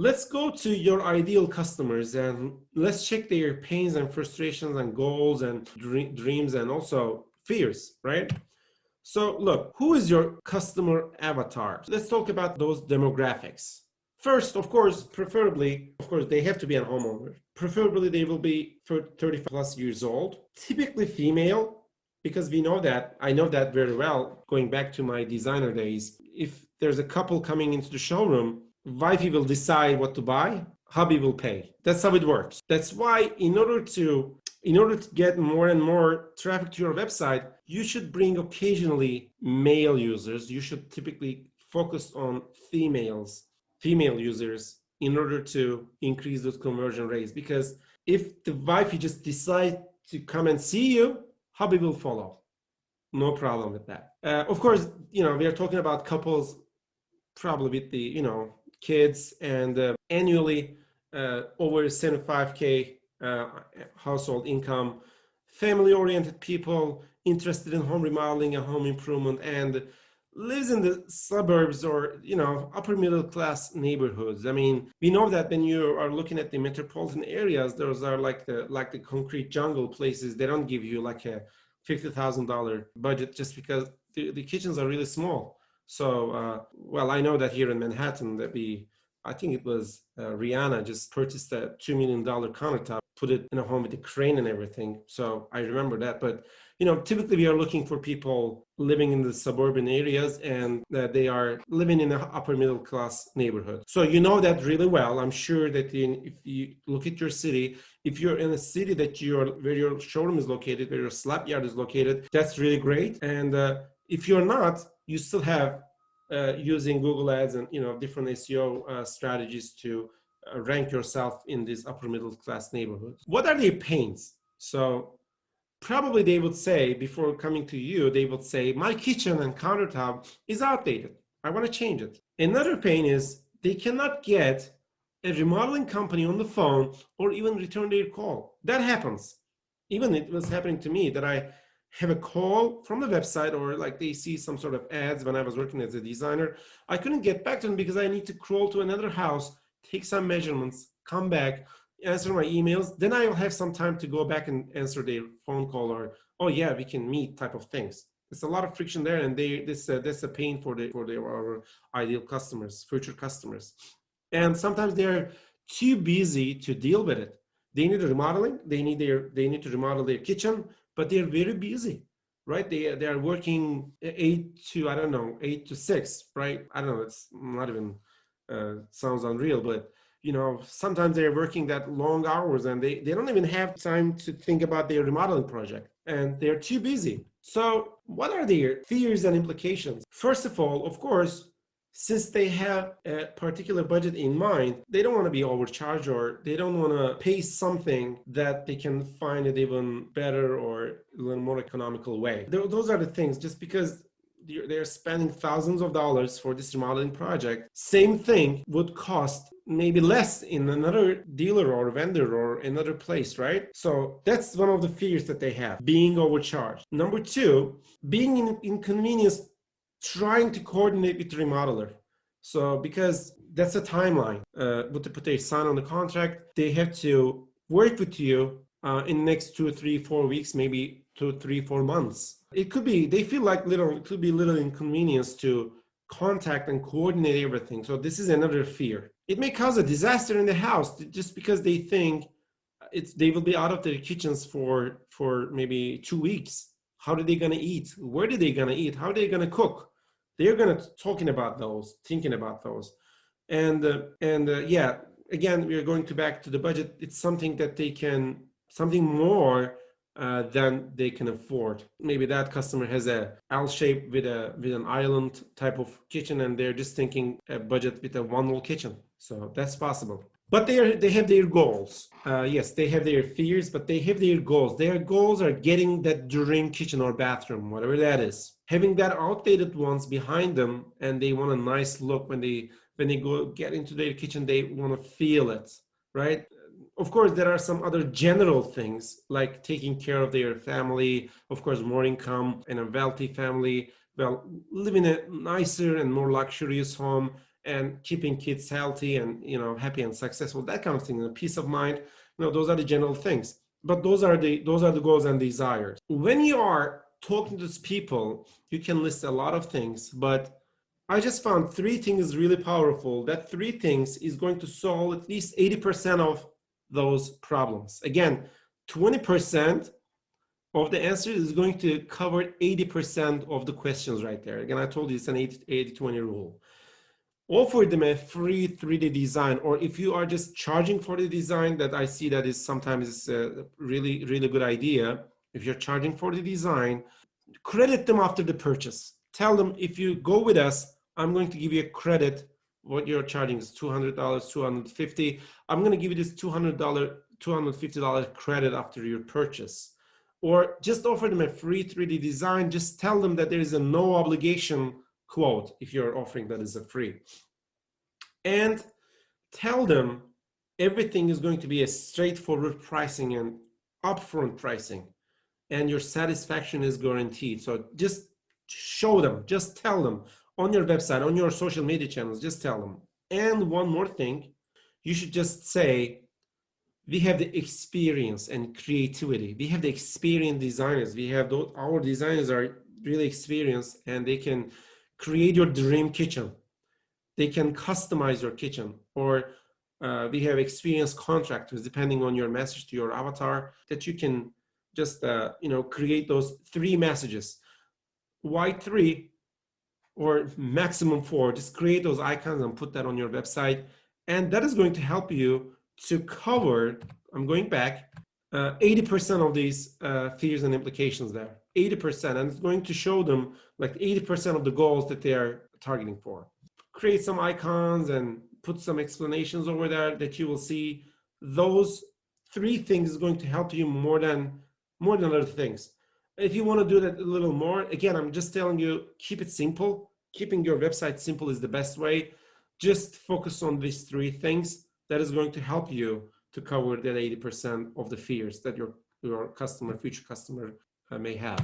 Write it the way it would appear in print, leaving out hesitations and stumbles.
Let's go to your ideal customers and let's check their pains and frustrations and goals and dreams and also fears, right? So look, who is your customer avatar? Let's talk about those demographics. First, of course, preferably, of course, they have to be a homeowner. Preferably, they will be 35 plus years old, typically female, because we know that, I know that very well, going back to my designer days. If there's a couple coming into the showroom, wifey will decide what to buy, hubby will pay. That's how it works. That's why in order to get more and more traffic to your website, you should bring occasionally male users. You should typically focus on female users in order to increase those conversion rates. Because if the wife you just decide to come and see you, hubby will follow. No problem with that. Of course, we are talking about couples probably with the, kids and annually over 75K household income, family-oriented people interested in home remodeling and home improvement, and lives in the suburbs or upper middle class neighborhoods. I mean, we know that when you are looking at the metropolitan areas, those are like the concrete jungle places. They don't give you like a $50,000 budget just because the kitchens are really small. So, well, I know that here in Manhattan I think it was Rihanna just purchased a $2 million countertop, put it in a home with a crane and everything. So I remember that. But, typically we are looking for people living in the suburban areas and that they are living in an upper middle class neighborhood. So you know that really well. I'm sure that if you look at your city, if you're in a city where your showroom is located, where your slab yard is located, that's really great. And if you're not, you still have using Google Ads and different SEO strategies to rank yourself in these upper middle class neighborhoods. What are their pains? So probably they would say, before coming to you, they would say, my kitchen and countertop is outdated. I want to change it. Another pain is they cannot get a remodeling company on the phone or even return their call. That happens. Even it was happening to me that I have a call from the website, or like they see some sort of ads when I was working as a designer. I couldn't get back to them because I need to crawl to another house, take some measurements, come back, answer my emails. Then I'll have some time to go back and answer their phone call or, oh yeah, we can meet type of things. There's a lot of friction there, and that's a pain for our ideal customers, future customers. And sometimes they're too busy to deal with it. They need a remodeling. They need to remodel their kitchen, but they're very busy, right? They are working 8 to 6, right? I don't know. It's not even sounds unreal, but sometimes they're working that long hours and they don't even have time to think about their remodeling project, and they're too busy. So what are their fears and implications? First of all, of course, since they have a particular budget in mind, they don't want to be overcharged, or they don't want to pay something that they can find an even better or a little more economical way. Those are the things. Just because they're spending thousands of dollars for this remodeling project, same thing would cost maybe less in another dealer or vendor or another place, right? So that's one of the fears that they have, being overcharged. Number two, being inconvenienced trying to coordinate with the remodeler. So because that's a timeline, but to put a sign on the contract, they have to work with you in the next 2, 3, 4 weeks, maybe 2, 3, 4 months. It could be, they feel like it could be little inconvenience to contact and coordinate everything. So this is another fear. It may cause a disaster in the house just because they think they will be out of their kitchens for maybe 2 weeks. How are they going to eat? Where are they going to eat? How are they going to cook? They're going to thinking about those. And yeah, again, we are going back to the budget. It's something that something more than they can afford. Maybe that customer has a L shape with an island type of kitchen, and they're just thinking a budget with a one wall kitchen. So that's possible. But they have their goals. Yes, they have their fears, but they have their goals. Their goals are getting that dream kitchen or bathroom, whatever that is. Having that outdated ones behind them, and they want a nice look when they go get into their kitchen. They want to feel it, right? Of course, there are some other general things like taking care of their family. Of course, more income and a wealthy family. Well, live in a nicer and more luxurious home, and keeping kids healthy and happy and successful, that kind of thing, and peace of mind. Those are the general things. But those are the goals and desires. When you are talking to these people, you can list a lot of things, but I just found 3 things really powerful. That 3 things is going to solve at least 80% of those problems. Again, 20% of the answer is going to cover 80% of the questions right there. Again, I told you it's an 80-20 rule. Offer them a free 3D design, or if you are just charging for the design, that I see that is sometimes a really, really good idea. If you're charging for the design, credit them after the purchase. Tell them, if you go with us, I'm going to give you a credit. What you're charging is $200, $250. I'm going to give you this $200, $250 credit after your purchase. Or just offer them a free 3D design. Just tell them that there is a no obligation quote if you're offering that as a free. And tell them everything is going to be a straightforward pricing and upfront pricing, and your satisfaction is guaranteed. So just show them, just tell them on your website, on your social media channels, just tell them. And one more thing, you should just say, we have the experience and creativity. We have the experienced designers. We have our designers are really experienced, and they can create your dream kitchen. They can customize your kitchen. Or we have experienced contractors, depending on your message to your avatar, that you can just create those 3 messages. Why 3? Or maximum 4. Just create those icons and put that on your website, and that is going to help you to cover, I'm going back, 80% of these fears and implications there. 80%, and it's going to show them like 80% of the goals that they are targeting for. Create some icons and put some explanations over there that you will see. Those 3 things is going to help you more than other things. If you want to do that a little more, again, I'm just telling you, keep it simple. Keeping your website simple is the best way. Just focus on these 3 things. That is going to help you to cover that 80% of the fears that your future customer may have.